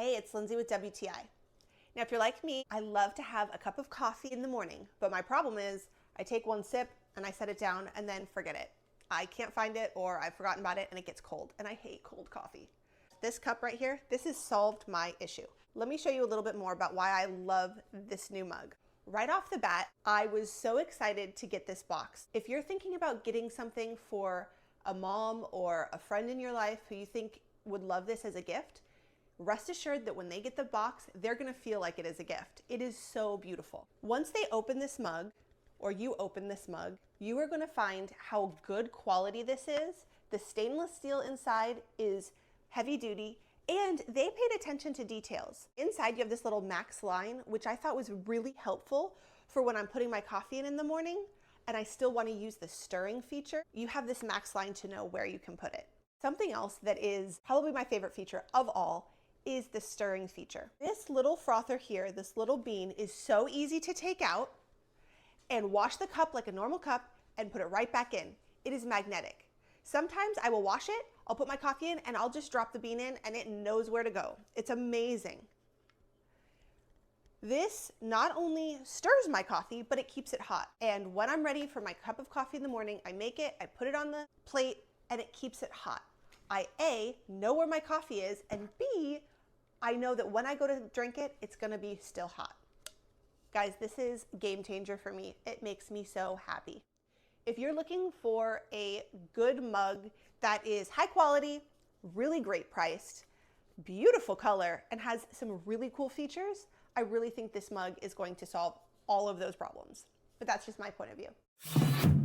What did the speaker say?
Hey, it's Lindsay with WTI. Now, if you're like me, I love to have a cup of coffee in the morning, but my problem is I take one sip and I set it down and then forget it. I can't find it or I've forgotten about it and it gets cold, and I hate cold coffee. This cup right here, this has solved my issue. Let me show you a little bit more about why I love this new mug. Right off the bat, I was so excited to get this box. If you're thinking about getting something for a mom or a friend in your life who you think would love this as a gift, rest assured that when they get the box, they're gonna feel like it is a gift. It is so beautiful. Once they open this mug, or you open this mug, you are gonna find how good quality this is. The stainless steel inside is heavy duty, and they paid attention to details. Inside you have this little max line, which I thought was really helpful for when I'm putting my coffee in the morning, and I still wanna use the stirring feature. You have this max line to know where you can put it. Something else that is probably my favorite feature of all is the stirring feature. This little frother here, this little bean, is so easy to take out and wash the cup like a normal cup and put it right back in. It is magnetic. Sometimes I will wash it, I'll put my coffee in, and I'll just drop the bean in and it knows where to go. It's amazing. This not only stirs my coffee, but it keeps it hot. And when I'm ready for my cup of coffee in the morning, I make it, I put it on the plate, and it keeps it hot. I A, know where my coffee is, and B, I know that when I go to drink it, it's gonna be still hot. Guys, this is a game changer for me. It makes me so happy. If you're looking for a good mug that is high quality, really great priced, beautiful color, and has some really cool features, I really think this mug is going to solve all of those problems. But that's just my point of view.